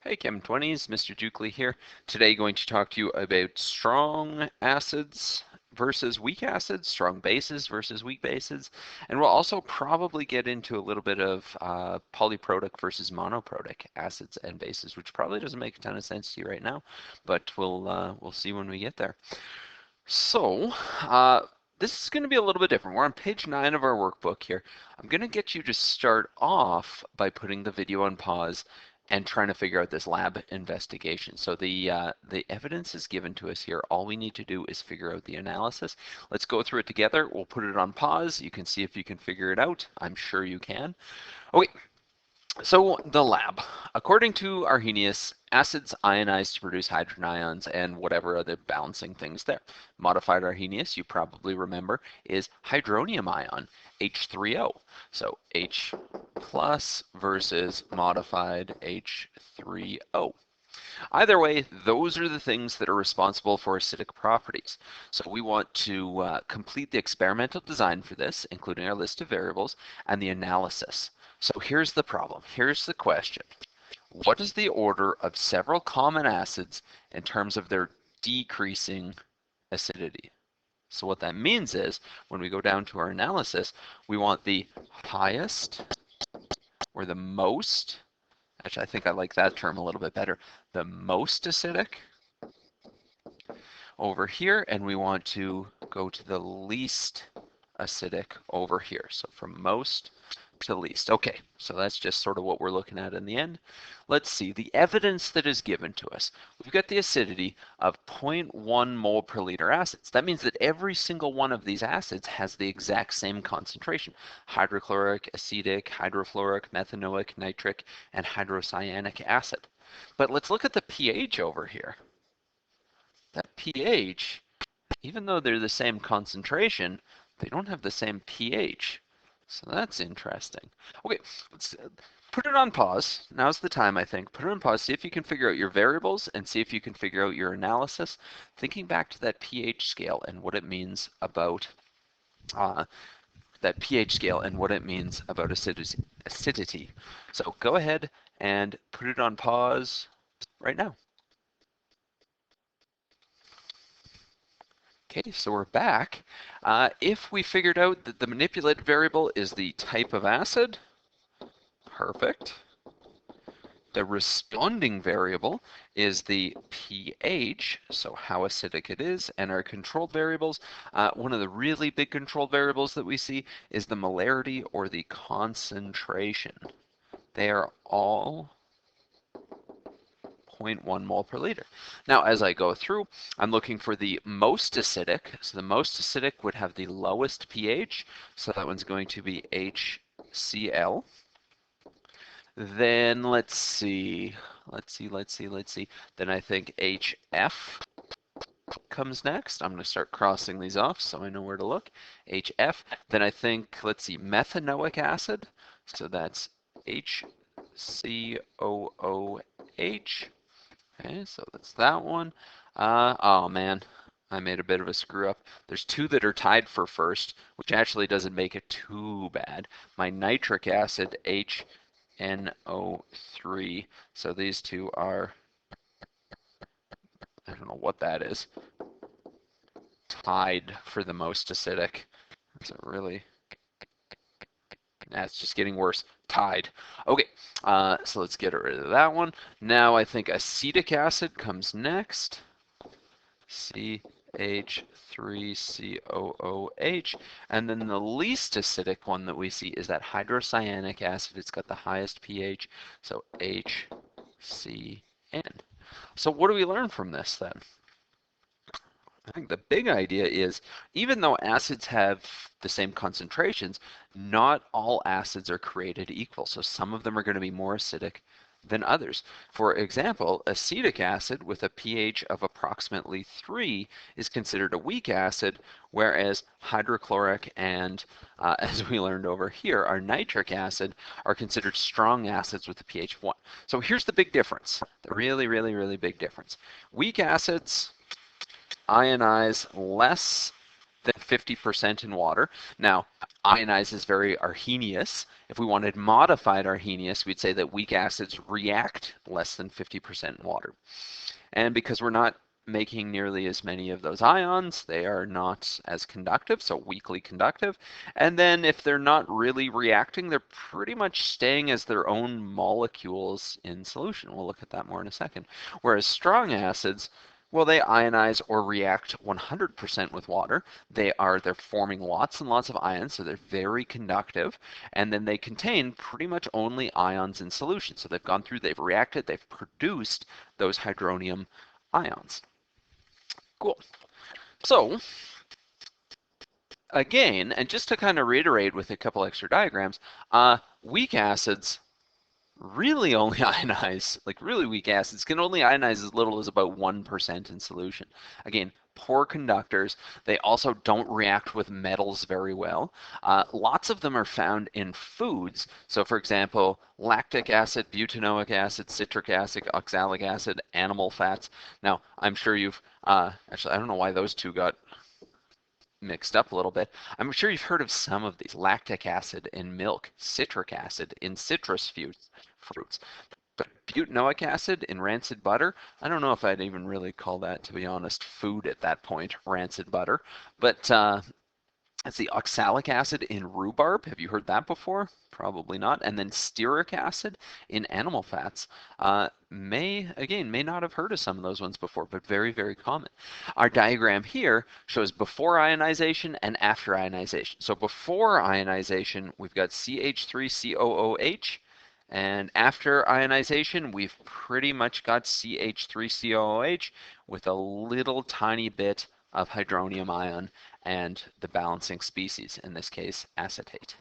Hey Chem 20s, Mr. Dukley here. Today going to talk to you about strong acids versus weak acids, strong bases versus weak bases, and we'll also probably get into a little bit of polyprotic versus monoprotic acids and bases, which probably doesn't make a ton of sense to you right now, but we'll see when we get there. So, this is going to be a little bit different. We're on page 9 of our workbook here. I'm going to get you to start off by putting the video on pause and trying to figure out this lab investigation. So the evidence is given to us here. All we need to do is figure out the analysis. Let's go through it together. We'll put it on pause. You can see if you can figure it out. I'm sure you can. Okay. So the lab, according to Arrhenius, acids ionize to produce hydrogen ions and whatever other balancing things there. Modified Arrhenius, you probably remember, is hydronium ion, H3O. So H plus versus modified H3O. Either way, those are the things that are responsible for acidic properties. So we want to complete the experimental design for this, including our list of variables, and the analysis. So here's the problem. Here's the question. What is the order of several common acids in terms of their decreasing acidity? So what that means is, when we go down to our analysis, we want the highest or the most, actually I think I like that term a little bit better, the most acidic over here, and we want to go to the least acidic over here. So from most to least. Okay, so that's just sort of what we're looking at in the end. Let's see, the evidence that is given to us. We've got the acidity of 0.1 mole per liter acids. That means that every single one of these acids has the exact same concentration. Hydrochloric, acetic, hydrofluoric, methanoic, nitric, and hydrocyanic acid. But let's look at the pH over here. That pH, even though they're the same concentration, they don't have the same pH. So that's interesting. Okay, let's put it on pause. Now's the time, I think. Put it on pause. See if you can figure out your variables and see if you can figure out your analysis. Thinking back to that pH scale and what it means about acidity. So go ahead and put it on pause right now. Okay, so we're back. If we figured out that the manipulated variable is the type of acid, perfect. The responding variable is the pH, so how acidic it is, and our controlled variables, one of the really big controlled variables that we see is the molarity or the concentration. They are all 0.1 mole per liter. Now, as I go through, I'm looking for the most acidic. So the most acidic would have the lowest pH. So that one's going to be HCl. Then let's see. Then I think HF comes next. I'm going to start crossing these off so I know where to look. HF. Then I think, let's see, methanoic acid. So that's HCOOH. Okay, so that's that one. Oh man, I made a bit of a screw up. There's two that are tied for first, which actually doesn't make it too bad. My nitric acid, HNO3. So these two are, I don't know what that is, tied for the most acidic. Is it really? That's just getting worse. Tied. Okay, so let's get rid of that one. Now I think acetic acid comes next. CH3COOH. And then the least acidic one that we see is that hydrocyanic acid. It's got the highest pH, so HCN. So what do we learn from this then? I think the big idea is, even though acids have the same concentrations, not all acids are created equal. So some of them are going to be more acidic than others. For example, acetic acid with a pH of approximately 3 is considered a weak acid, whereas hydrochloric and, as we learned over here, our nitric acid are considered strong acids with a pH of 1. So here's the big difference, the really, really, really big difference. Weak acids ionize less than 50% in water. Now, ionize is very Arrhenius. If we wanted modified Arrhenius, we'd say that weak acids react less than 50% in water. And because we're not making nearly as many of those ions, they are not as conductive, so weakly conductive. And then if they're not really reacting, they're pretty much staying as their own molecules in solution. We'll look at that more in a second. Whereas strong acids, well, they ionize or react 100% with water. They're forming lots and lots of ions, so they're very conductive. And then they contain pretty much only ions in solution. So they've gone through, they've reacted, they've produced those hydronium ions. Cool. So again, and just to kind of reiterate with a couple extra diagrams, weak acids really only ionize, like really weak acids can only ionize as little as about 1% in solution. Again, poor conductors. They also don't react with metals very well. Lots of them are found in foods. So for example, lactic acid, butanoic acid, citric acid, oxalic acid, animal fats. Now, I'm sure you've, actually, I don't know why those two got mixed up a little bit. I'm sure you've heard of some of these: lactic acid in milk, citric acid in citrus fruits. But butanoic acid in rancid butter, I don't know if I'd even really call that, to be honest, food at that point, rancid butter. But it's the oxalic acid in rhubarb. Have you heard that before? Probably not. And then stearic acid in animal fats. May not have heard of some of those ones before, but very, very common. Our diagram here shows before ionization and after ionization. So before ionization, we've got CH3COOH. And after ionization, we've pretty much got CH3COOH with a little tiny bit of hydronium ion and the balancing species, in this case, acetate.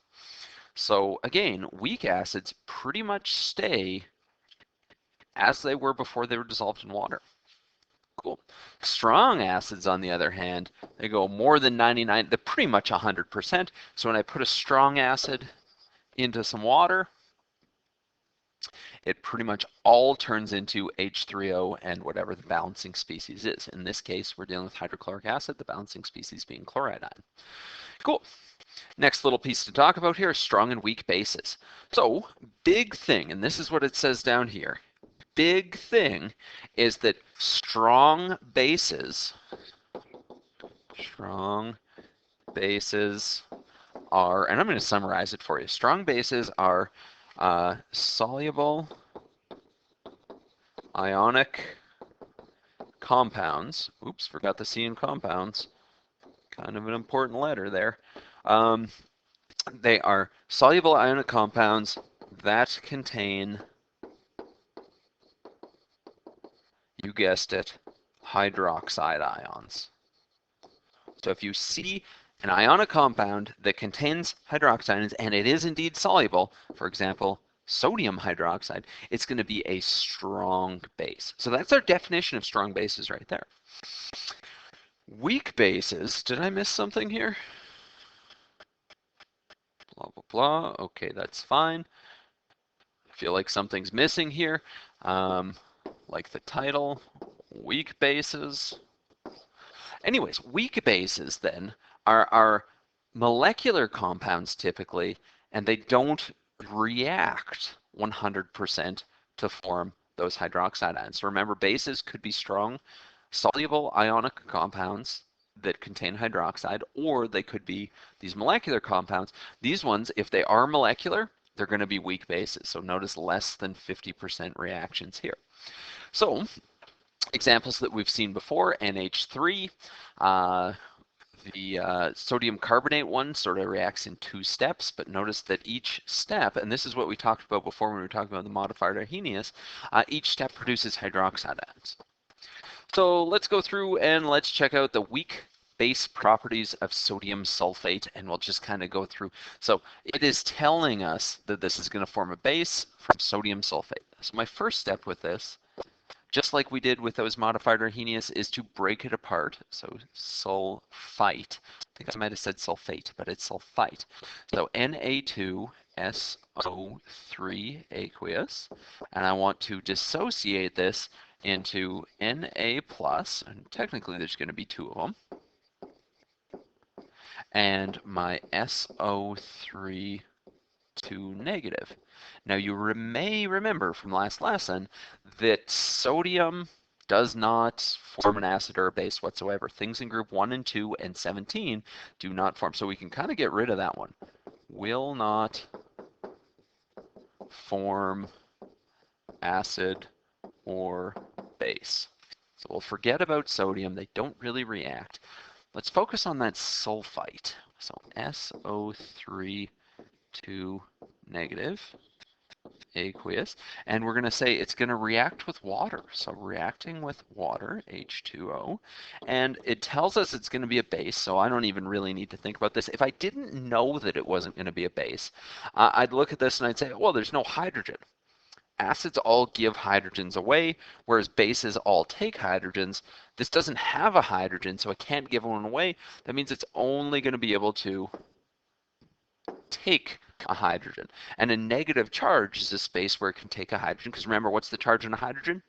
So again, weak acids pretty much stay as they were before they were dissolved in water. Cool. Strong acids, on the other hand, they go more than 99, they're pretty much 100%. So when I put a strong acid into some water, it pretty much all turns into H3O and whatever the balancing species is. In this case, we're dealing with hydrochloric acid, the balancing species being chloride ion. Cool. Next little piece to talk about here is strong and weak bases. So, big thing, and this is what it says down here. Big thing is that strong bases are, and I'm going to summarize it for you. Strong bases are soluble ionic compounds. Oops, forgot the C in compounds. Kind of an important letter there. They are soluble ionic compounds that contain, you guessed it, hydroxide ions. So if you see an ionic compound that contains hydroxides and it is indeed soluble, for example, sodium hydroxide, it's going to be a strong base. So that's our definition of strong bases right there. Weak bases, did I miss something here? Blah, blah, blah. Okay, that's fine. I feel like something's missing here. Like the title, weak bases. Anyways, weak bases then are molecular compounds typically, and they don't react 100% to form those hydroxide ions. So remember, bases could be strong, soluble ionic compounds that contain hydroxide, or they could be these molecular compounds. These ones, if they are molecular, they're going to be weak bases. So notice less than 50% reactions here. So examples that we've seen before, NH3, the sodium carbonate one sort of reacts in 2 steps, but notice that each step, and this is what we talked about before when we were talking about the modified Arrhenius, each step produces hydroxide ions. So let's go through and let's check out the weak base properties of sodium sulfate, and we'll just kind of go through. So it is telling us that this is going to form a base from sodium sulfate. So my first step with this, just like we did with those modified Arrhenius, is to break it apart. So sulfite. I think I might have said sulfate, but it's sulfite. So Na2SO3 aqueous, and I want to dissociate this into Na+, and technically there's going to be 2 of them, and my SO3 to negative. Now you may remember from last lesson that sodium does not form an acid or a base whatsoever. Things in group 1 and 2 and 17 do not form. So we can kind of get rid of that one. Will not form acid or base. So we'll forget about sodium. They don't really react. Let's focus on that sulfite. So SO3 to negative, aqueous, and we're going to say it's going to react with water. So reacting with water, H2O, and it tells us it's going to be a base, so I don't even really need to think about this. If I didn't know that it wasn't going to be a base, I'd look at this and I'd say, well, there's no hydrogen. Acids all give hydrogens away, whereas bases all take hydrogens. This doesn't have a hydrogen, so it can't give one away. That means it's only going to be able to take a hydrogen. And a negative charge is a space where it can take a hydrogen, because remember, what's the charge on a hydrogen?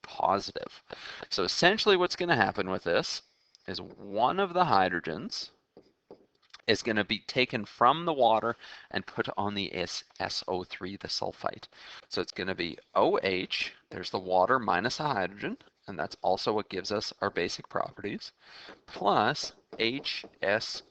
Positive. So essentially what's going to happen with this is one of the hydrogens is going to be taken from the water and put on the SO3, the sulfite. So it's going to be OH, there's the water minus a hydrogen, and that's also what gives us our basic properties, plus HSO3.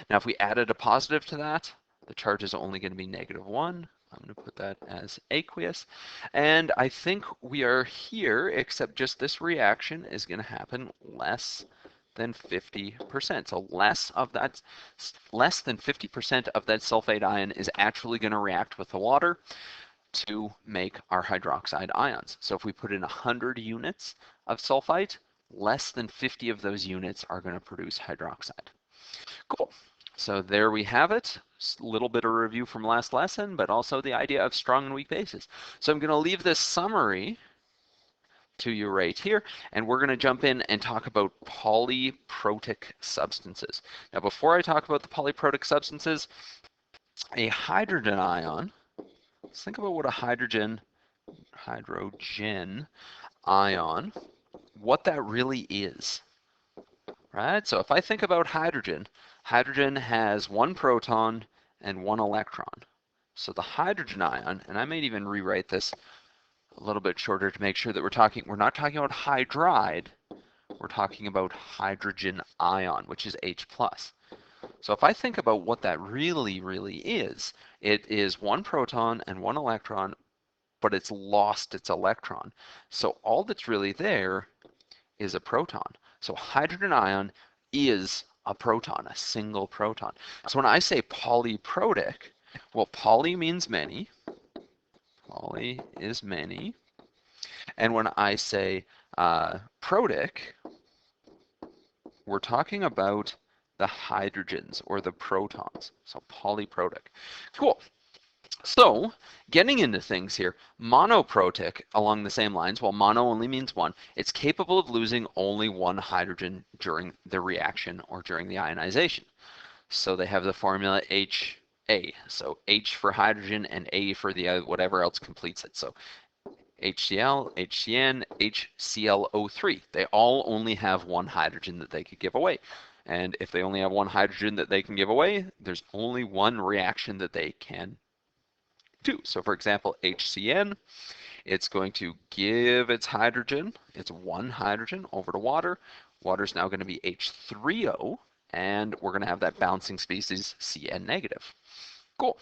Now if we added a positive to that, the charge is only going to be -1. I'm going to put that as aqueous. And I think we are here, except just this reaction is going to happen less than 50%. So less than 50% of that sulfate ion is actually going to react with the water to make our hydroxide ions. So if we put in 100 units of sulfite, less than 50 of those units are going to produce hydroxide. Cool. So there we have it. A little bit of review from last lesson, but also the idea of strong and weak bases. So I'm going to leave this summary to you right here, and we're going to jump in and talk about polyprotic substances. Now before I talk about the polyprotic substances, a hydrogen ion, let's think about what a hydrogen ion, what that really is, right? So if I think about hydrogen, hydrogen has 1 proton and 1 electron. So the hydrogen ion, and I might even rewrite this a little bit shorter to make sure that we're not talking about hydride, we're talking about hydrogen ion, which is H+. So if I think about what that really is, it is 1 proton and 1 electron, but it's lost its electron. So all that's really there is a proton. So hydrogen ion is a proton, a single proton. So when I say polyprotic, well, poly means many. Poly is many. And when I say protic, we're talking about the hydrogens or the protons. So polyprotic. Cool. So getting into things here, monoprotic along the same lines, while mono only means 1, it's capable of losing only 1 hydrogen during the reaction or during the ionization. So they have the formula HA. So H for hydrogen and A for the whatever else completes it. So HCl, HCN, HClO3. They all only have 1 hydrogen that they could give away. And if they only have 1 hydrogen that they can give away, there's only 1 reaction that they can do. So for example, HCN, it's going to give its hydrogen, its 1 hydrogen over to water. Water's now going to be H3O, and we're going to have that bouncing species Cn negative. Cool.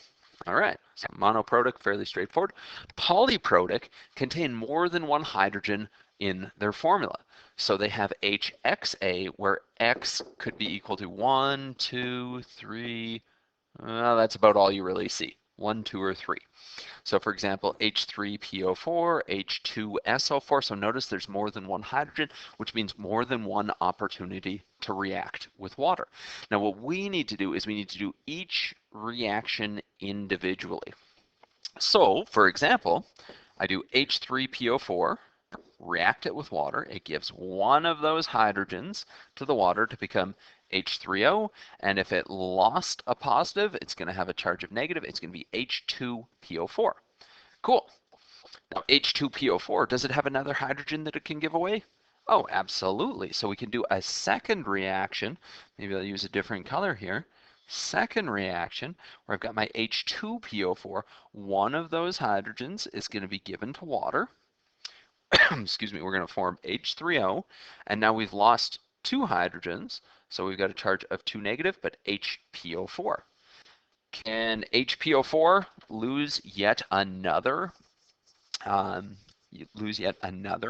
All right, so monoprotic, fairly straightforward. Polyprotic contain more than 1 hydrogen in their formula. So they have HXA, where X could be equal to 1, 2, 3, that's about all you really see, 1, 2, or 3. So for example, H3PO4, H2SO4, so notice there's more than 1 hydrogen, which means more than 1 opportunity to react with water. Now what we need to do is we need to do each reaction individually. So for example, I do H3PO4, react it with water, it gives 1 of those hydrogens to the water to become H3O, and if it lost a positive, it's going to have a charge of negative, it's going to be H2PO4. Cool. Now H2PO4, does it have another hydrogen that it can give away? Oh, absolutely. So we can do a second reaction, maybe I'll use a different color here, Second reaction, where I've got my H2PO4, one of those hydrogens is going to be given to water. Excuse me, we're going to form H3O, and now we've lost two hydrogens, so we've got a charge of 2 negative, but HPO4. Can HPO4 lose yet another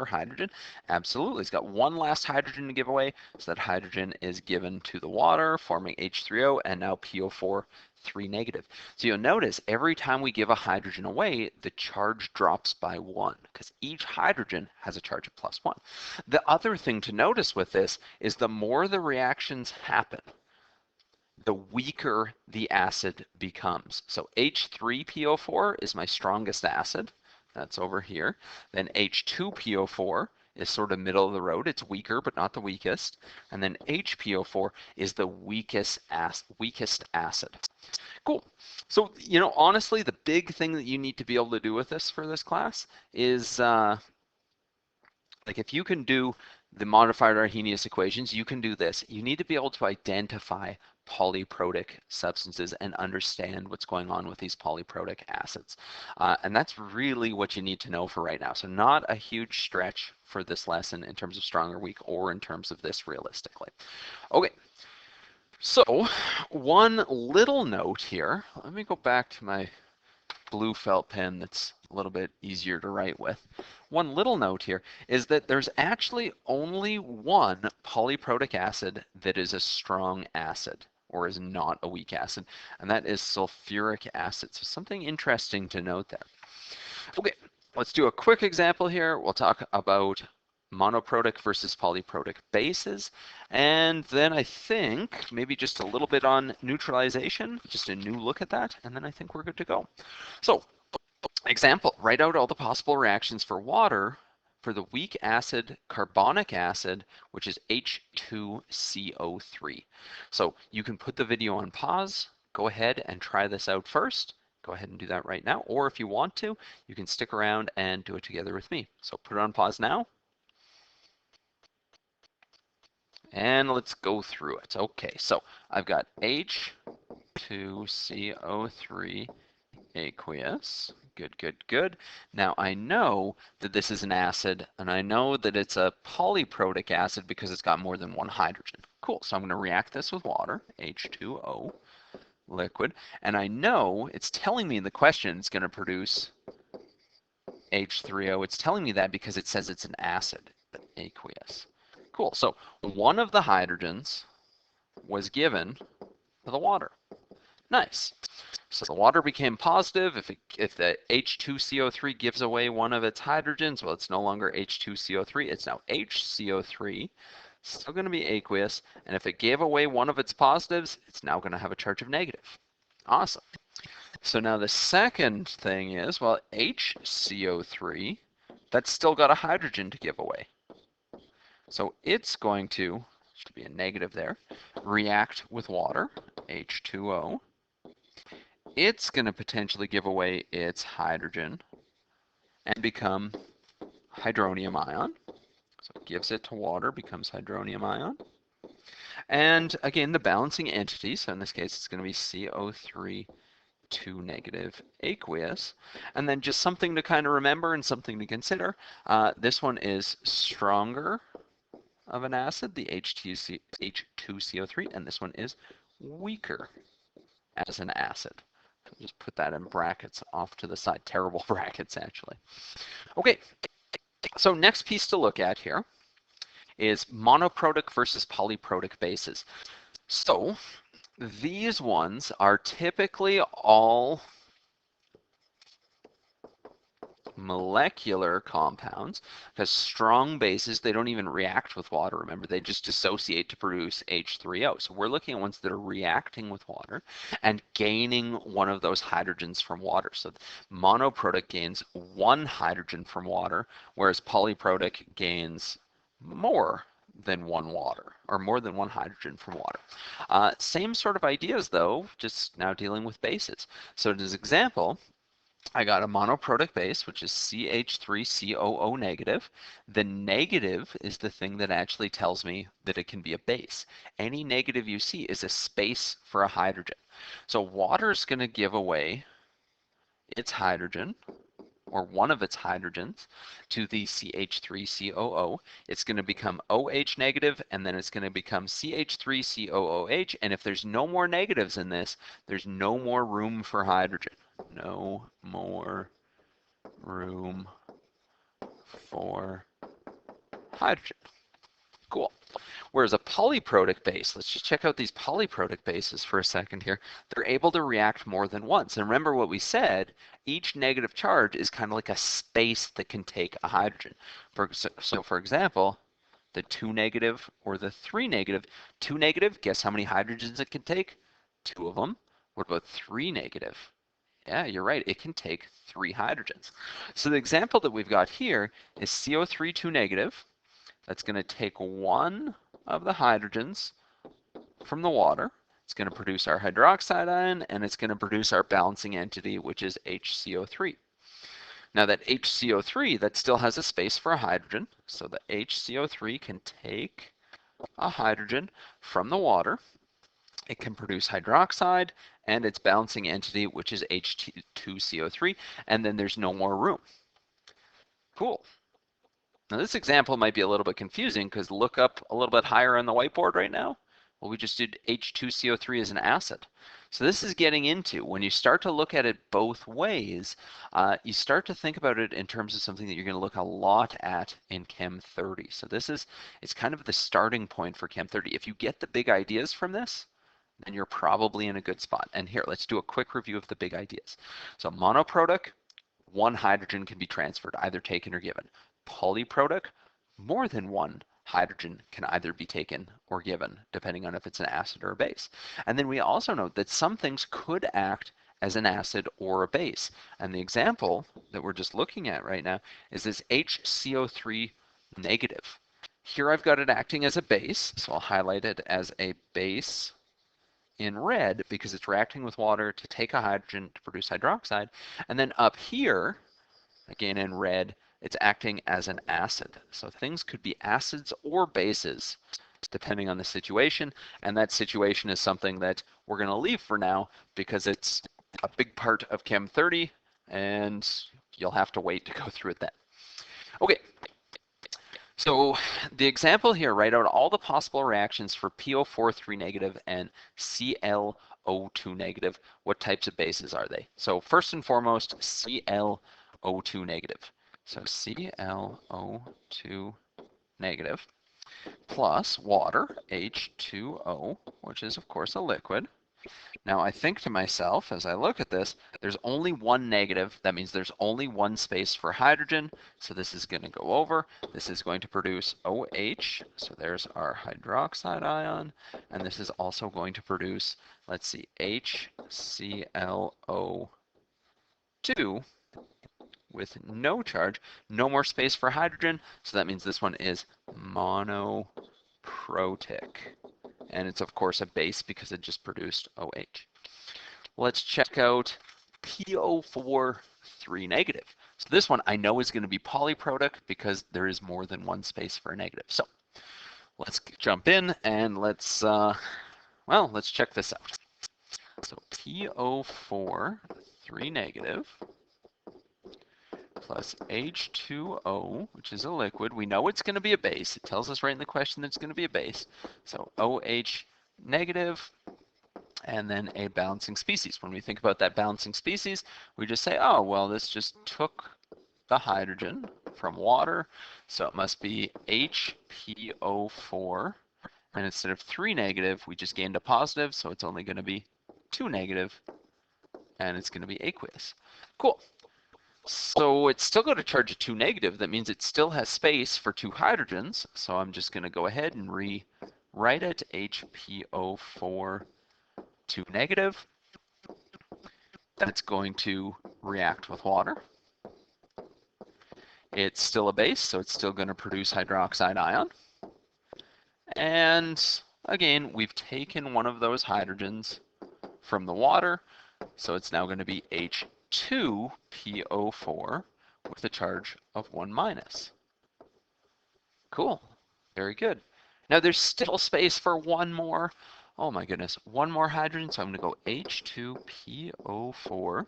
hydrogen? Absolutely. It's got one last hydrogen to give away, so that hydrogen is given to the water, forming H3O, and now PO4, 3 negative. So you'll notice every time we give a hydrogen away, the charge drops by 1, because each hydrogen has a charge of +1. The other thing to notice with this is the more the reactions happen, the weaker the acid becomes. So H3PO4 is my strongest acid. That's over here. Then H2PO4 is sort of middle of the road. It's weaker, but not the weakest. And then HPO4 is the weakest acid. Cool. So, honestly, the big thing that you need to be able to do with this for this class is, like if you can do the modified Arrhenius equations, you can do this. You need to be able to identify polyprotic substances and understand what's going on with these polyprotic acids. And that's really what you need to know for right now. So not a huge stretch for this lesson in terms of strong or weak or in terms of this realistically. Okay, so one little note here. Let me go back to my blue felt pen that's a little bit easier to write with. One little note here is that there's actually only one polyprotic acid that is a strong acid or is not a weak acid, and that is sulfuric acid. So something interesting to note there. Okay, let's do a quick example here. We'll talk about monoprotic versus polyprotic bases, and then I think maybe just a little bit on neutralization, just a new look at that, and then I think we're good to go. So, example, write out all the possible reactions for water for the weak acid carbonic acid, which is H2CO3. So you can put the video on pause, go ahead and try this out first. Go ahead and do that right now, or if you want to, you can stick around and do it together with me. So put it on pause now. And let's go through it. Okay, so I've got H2CO3 aqueous. Good, good, good. Now I know that this is an acid, and I know that it's a polyprotic acid because it's got more than one hydrogen. Cool, so I'm going to react this with water, H2O, liquid, and I know it's telling me in the question it's going to produce H3O. It's telling me that because it says it's an acid, aqueous. Cool, so one of the hydrogens was given to the water. Nice. So the water became positive. If the H2CO3 gives away one of its hydrogens, well, it's no longer H2CO3. It's now HCO3. Still going to be aqueous. And if it gave away one of its positives, it's now going to have a charge of negative. Awesome. So now the second thing is, well, HCO3, that's still got a hydrogen to give away. So it's going to, should be a negative there, react with water, H2O. It's going to potentially give away its hydrogen and become hydronium ion. So it gives it to water, becomes hydronium ion. And again, the balancing entity, so in this case it's going to be CO3 2 negative aqueous. And then just something to kind of remember and something to consider. This one is stronger of an acid, the H2CO3, and this one is weaker as an acid. So just put that in brackets off to the side. Terrible brackets, actually. Okay, so next piece to look at here is monoprotic versus polyprotic bases. So these ones are typically all molecular compounds, because strong bases, they don't even react with water. Remember, they just dissociate to produce H3O. So we're looking at ones that are reacting with water and gaining one of those hydrogens from water. So monoprotic gains one hydrogen from water, whereas polyprotic gains more than one water, or more than one hydrogen from water. Same sort of ideas though, just now dealing with bases. So as an example, I got a monoprotic base, which is CH3COO negative. The negative is the thing that actually tells me that it can be a base. Any negative you see is a space for a hydrogen. So water is going to give away its hydrogen, or one of its hydrogens, to the CH3COO. It's going to become OH negative, and then it's going to become CH3COOH. And if there's no more negatives in this, there's no more room for hydrogen. No more room for hydrogen. Cool. Whereas a polyprotic base, let's just check out these polyprotic bases for a second here. They're able to react more than once. And remember what we said, each negative charge is kind of like a space that can take a hydrogen. So for example, the 2 negative or the 3 negative. 2 negative, guess how many hydrogens it can take? 2 of them. What about 3 negative? Yeah, you're right. It can take 3 hydrogens. So the example that we've got here is CO3 2 negative. That's going to take one of the hydrogens from the water. It's going to produce our hydroxide ion, and it's going to produce our balancing entity, which is HCO3. Now that HCO3, that still has a space for a hydrogen. So the HCO3 can take a hydrogen from the water. It can produce hydroxide and its balancing entity, which is H2CO3, and then there's no more room. Cool. Now this example might be a little bit confusing because look up a little bit higher on the whiteboard right now. Well, we just did H2CO3 as an acid. So this is getting into, when you start to look at it both ways, you start to think about it in terms of something that you're going to look a lot at in Chem 30. So it's kind of the starting point for Chem 30. If you get the big ideas from this, then you're probably in a good spot. And here, let's do a quick review of the big ideas. So monoprotic, one hydrogen can be transferred, either taken or given. Polyprotic, more than one hydrogen can either be taken or given, depending on if it's an acid or a base. And then we also know that some things could act as an acid or a base. And the example that we're just looking at right now is this HCO3 negative. Here I've got it acting as a base, so I'll highlight it as a base in red because it's reacting with water to take a hydrogen to produce hydroxide. And then up here, again in red, it's acting as an acid. So things could be acids or bases depending on the situation. And that situation is something that we're going to leave for now because it's a big part of Chem 30 and you'll have to wait to go through it then. Okay. So the example here, write out all the possible reactions for PO4 negative and ClO2 negative. What types of bases are they? So first and foremost, ClO2 negative. So ClO2 negative plus water, H2O, which is of course a liquid. Now I think to myself, as I look at this, there's only one negative. That means there's only one space for hydrogen. So this is going to go over. This is going to produce OH. So there's our hydroxide ion. And this is also going to produce, let's see, HClO2 with no charge. No more space for hydrogen. So that means this one is monoprotic. And it's of course a base because it just produced OH. Let's check out PO4 negative. So this one I know is going to be polyprotic because there is more than one space for a negative. So let's jump in and let's check this out. So PO4 negative plus H2O, which is a liquid. We know it's going to be a base. It tells us right in the question that it's going to be a base. So OH negative, and then a balancing species. When we think about that balancing species, we just say, oh, well, this just took the hydrogen from water, so it must be HPO4. And instead of 3 negative, we just gained a positive, so it's only going to be 2 negative, and it's going to be aqueous. Cool. So it's still got a charge of 2 negative. That means it still has space for 2 hydrogens. So I'm just going to go ahead and rewrite it, HPO4 negative. That's going to react with water. It's still a base, so it's still going to produce hydroxide ion. And again, we've taken one of those hydrogens from the water, so it's now going to be 2 PO4 with a charge of 1 minus. Cool. Very good. Now there's still space for one more. Oh my goodness, one more hydrogen. So I'm going to go H2PO4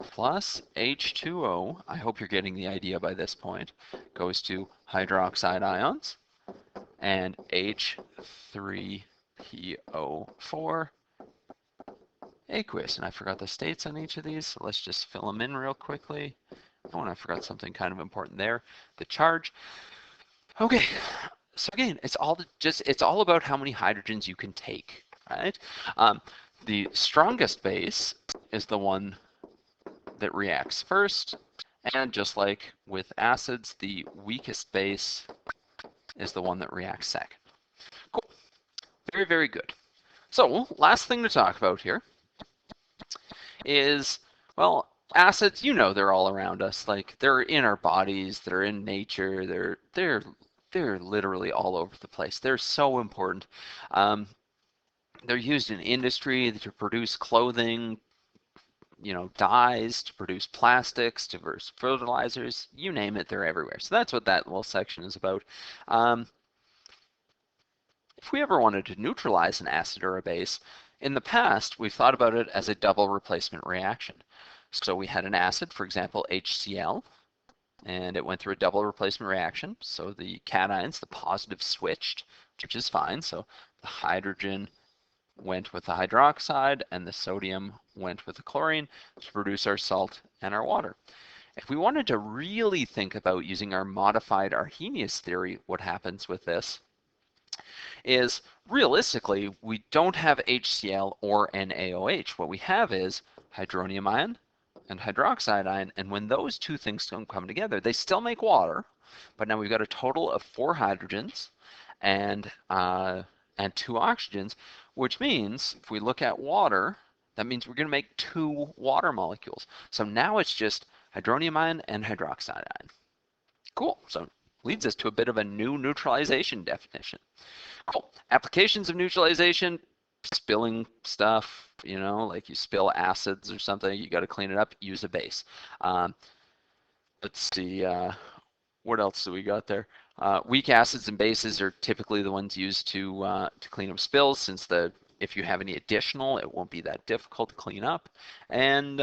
plus H2O. I hope you're getting the idea by this point. Goes to hydroxide ions and H3PO4 aqueous. And I forgot the states on each of these, so let's just fill them in real quickly. Oh, and I forgot something kind of important there, the charge. Okay, so again, it's all about how many hydrogens you can take, right? The strongest base is the one that reacts first, and just like with acids, the weakest base is the one that reacts second. Cool, very, very good. So last thing to talk about here is, well, acids, you know, they're all around us. Like, they're in our bodies, they're in nature, they're literally all over the place. They're so important. They're used in industry to produce clothing, you know, dyes, to produce plastics, to produce fertilizers, you name it, they're everywhere. So that's what that little section is about. If we ever wanted to neutralize an acid or a base, in the past, we've thought about it as a double replacement reaction. So we had an acid, for example, HCl, and it went through a double replacement reaction. So the cations, the positive switched, which is fine. So the hydrogen went with the hydroxide and the sodium went with the chlorine to produce our salt and our water. If we wanted to really think about using our modified Arrhenius theory, what happens with this is, realistically, we don't have HCl or NaOH. What we have is hydronium ion and hydroxide ion, and when those two things don't come together, they still make water, but now we've got a total of 4 hydrogens and 2 oxygens, which means if we look at water, that means we're going to make 2 water molecules. So now it's just hydronium ion and hydroxide ion. Cool. So leads us to a bit of a new neutralization definition. Cool. Applications of neutralization, spilling stuff, you know, like you spill acids or something, you got to clean it up, use a base. Let's see, what else do we got there? Weak acids and bases are typically the ones used to clean up spills, since if you have any additional, it won't be that difficult to clean up. And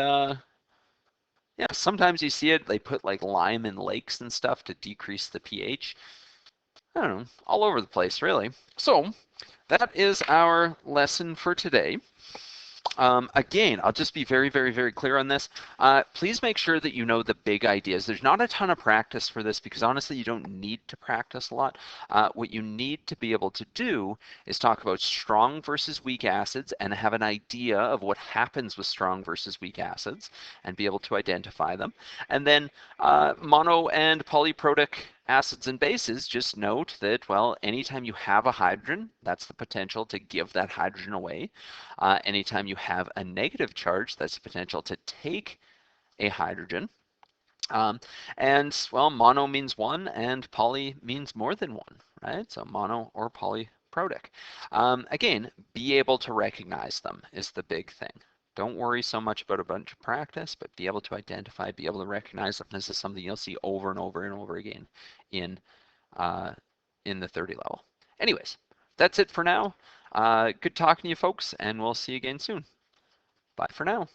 yeah, sometimes you see it, they put like lime in lakes and stuff to decrease the pH. I don't know, all over the place, really. So that is our lesson for today. Again, I'll just be very, very, very clear on this. Please make sure that you know the big ideas. There's not a ton of practice for this because honestly, you don't need to practice a lot. What you need to be able to do is talk about strong versus weak acids and have an idea of what happens with strong versus weak acids and be able to identify them. And then mono and polyprotic acids and bases, just note that, well, anytime you have a hydrogen, that's the potential to give that hydrogen away. Anytime you have a negative charge, that's the potential to take a hydrogen. And, well, mono means one and poly means more than one, right? So mono or polyprotic. Again, be able to recognize them is the big thing. Don't worry so much about a bunch of practice, but be able to identify, be able to recognize them. This is something you'll see over and over and over again in the 30 level. Anyways, that's it for now. Good talking to you folks, and we'll see you again soon. Bye for now.